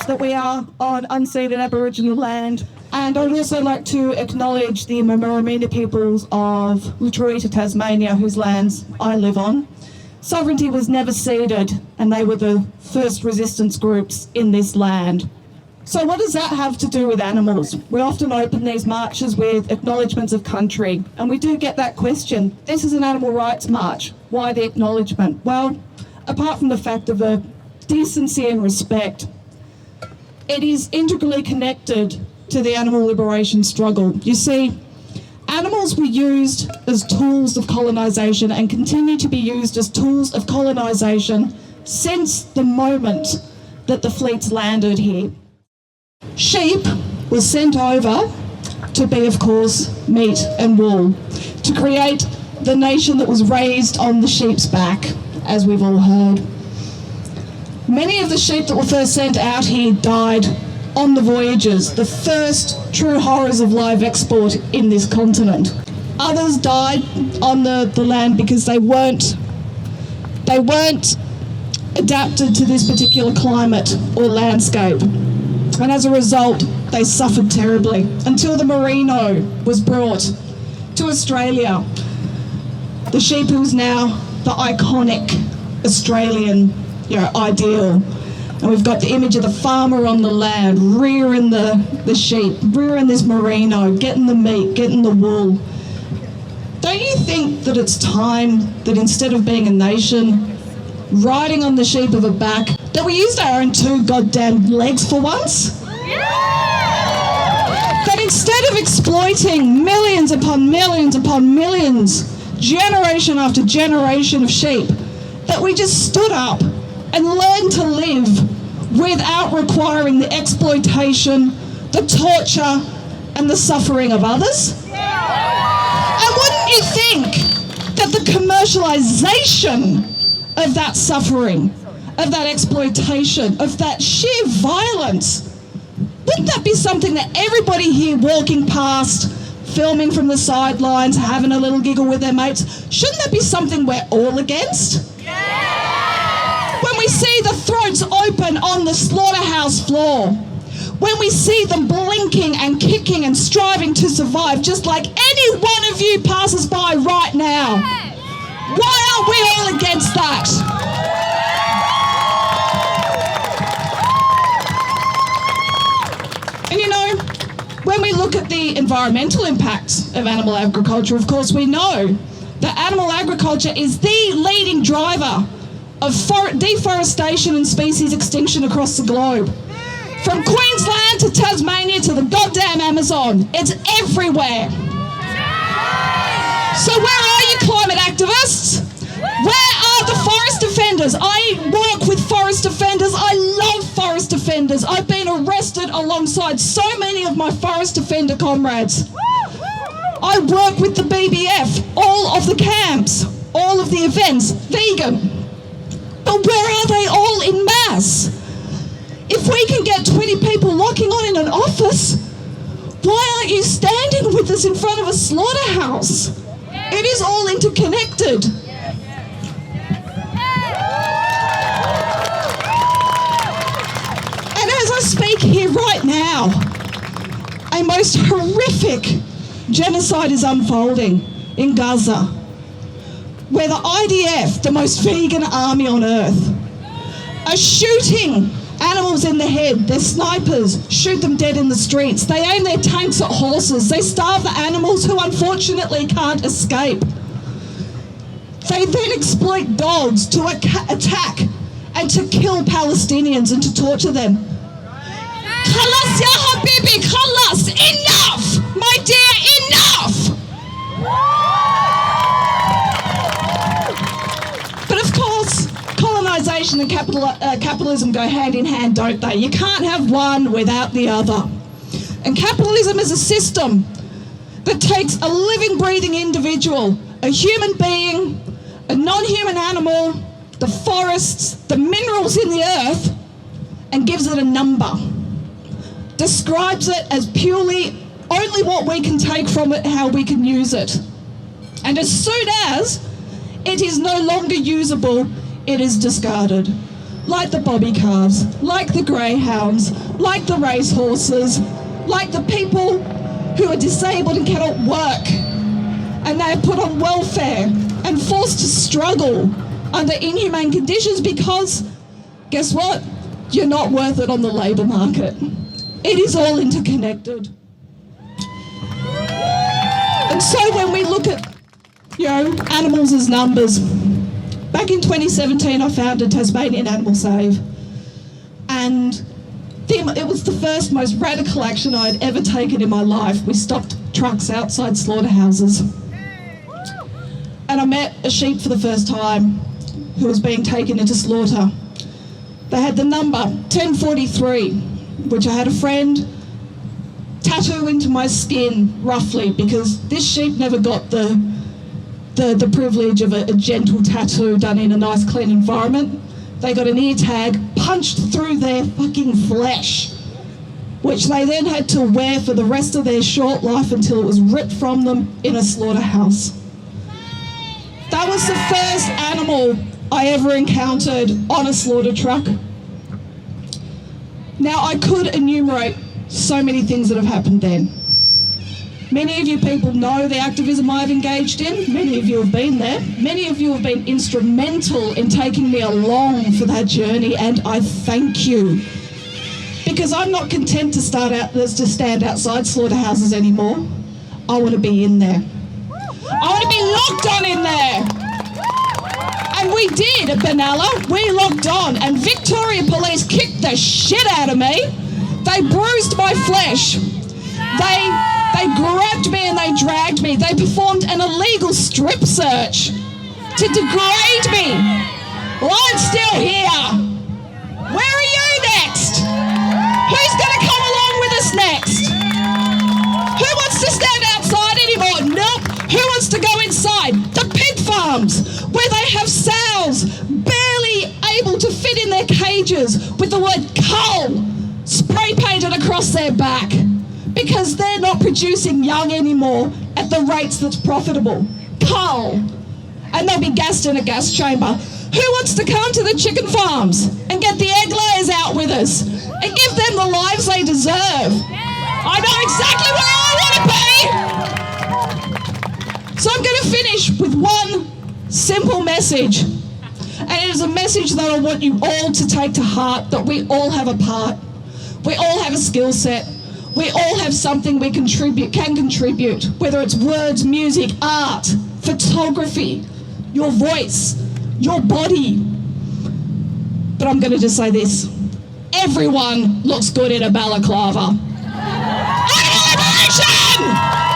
that we are on unceded Aboriginal land. And I'd also like to acknowledge the Murrumbidgee peoples of Latroita, Tasmania, whose lands I live on. Sovereignty was never ceded, and they were the first resistance groups in this land. So what does that have to do with animals? We often open these marches with acknowledgements of country, and we do get that question. This is an animal rights march. Why the acknowledgement? Well, apart from the fact of the decency and respect, it is integrally connected to the animal liberation struggle. You see, animals were used as tools of colonisation and continue to be used as tools of colonisation since the moment that the fleets landed here. Sheep were sent over to be, of course, meat and wool, to create the nation that was raised on the sheep's back, as we've all heard. Many of the sheep that were first sent out here died on the voyages, the first true horrors of live export in this continent. Others died on the land because they weren't adapted to this particular climate or landscape. And as a result, they suffered terribly until the merino was brought to Australia. The sheep who is now the iconic Australian ideal. And we've got the image of the farmer on the land, rearing the sheep, rearing this merino, getting the meat, getting the wool. Don't you think that it's time that instead of being a nation, riding on the sheep of a back, that we used our own two goddamn legs for once? Yeah! That instead of exploiting millions upon millions upon millions, generation after generation of sheep, that we just stood up and learned to live without requiring the exploitation, the torture, and the suffering of others? Yeah! And wouldn't you think that the commercialisation of that suffering, of that exploitation, of that sheer violence, wouldn't that be something that everybody here walking past, filming from the sidelines, having a little giggle with their mates, shouldn't that be something we're all against? Yeah! When we see the throats open on the slaughterhouse floor, when we see them blinking and kicking and striving to survive, just like any one of you passes by right now, why aren't we all against that? And you know, when we look at the environmental impacts of animal agriculture, of course we know that animal agriculture is the leading driver of deforestation and species extinction across the globe. From Queensland to Tasmania to the goddamn Amazon, it's everywhere. So where are you, climate activists? Where are the forest defenders? I work with forest defenders. I love forest defenders. I've been arrested alongside so many of my forest defender comrades. I work with the BBF, all of the camps, all of the events, vegan. But where are they all in mass? If we can get 20 people locking on in an office, why aren't you standing with us in front of a slaughterhouse? It is all interconnected. And as I speak here right now, a most horrific genocide is unfolding in Gaza, where the IDF, the most vegan army on earth, are shooting animals in the head. They're snipers, shoot them dead in the streets. They aim their tanks at horses. They starve the animals who unfortunately can't escape. They then exploit dogs to attack and to kill Palestinians and to torture them. Khalas ya habibi, khalas, enough, my dear, enough. But of course, colonisation and capitalism go hand in hand, don't they? You can't have one without the other. And capitalism is a system that takes a living, breathing individual, a human being, a non-human animal, the forests, the minerals in the earth, and gives it a number. Describes it as purely only what we can take from it, how we can use it. And as soon as it is no longer usable, it is discarded. like the bobby calves, like the greyhounds, like the racehorses, like the people who are disabled and cannot work, and they are put on welfare and forced to struggle under inhumane conditions because, guess what? You're not worth it on the labour market. It is all interconnected. And so when we look at, animals as numbers, back in 2017 I founded Tasmanian Animal Save, and it was the first most radical action I'd ever taken in my life. We stopped trucks outside slaughterhouses, and I met a sheep for the first time who was being taken into slaughter. They had the number 1043, which I had a friend tattoo into my skin, roughly, because this sheep never got the privilege of a gentle tattoo done in a nice clean environment. They got an ear tag punched through their fucking flesh, which they then had to wear for the rest of their short life until it was ripped from them in a slaughterhouse. That was the first animal I ever encountered on a slaughter truck. Now, I could enumerate so many things that have happened then. Many of you people know the activism I've engaged in. Many of you have been there. Many of you have been instrumental in taking me along for that journey, and I thank you. Because I'm not content to stand outside slaughterhouses anymore. I want to be in there. I want to be locked on in there. And we did at Benalla. We locked on, and Victoria Police kicked the shit out of me. They bruised my flesh. They grabbed me and they dragged me. They performed an illegal strip search to degrade me. Well, I'm still here. Where are you next? Who's going to come along with us next? Who wants to stand outside anymore? Nope. Who wants to go inside? The pig farms, where they have sows barely able to fit in their cages with the word cull spray painted across their back, because they're not producing young anymore at the rates that's profitable. Cull. And they'll be gassed in a gas chamber. Who wants to come to the chicken farms and get the egg layers out with us and give them the lives they deserve? I know exactly where I want to be. So I'm going to finish with one simple message. And it is a message that I want you all to take to heart, that we all have a part. We all have a skill set. We all have something we can contribute, whether it's words, music, art, photography, your voice, your body. But I'm going to just say this. Everyone looks good in a balaclava. Animal liberation!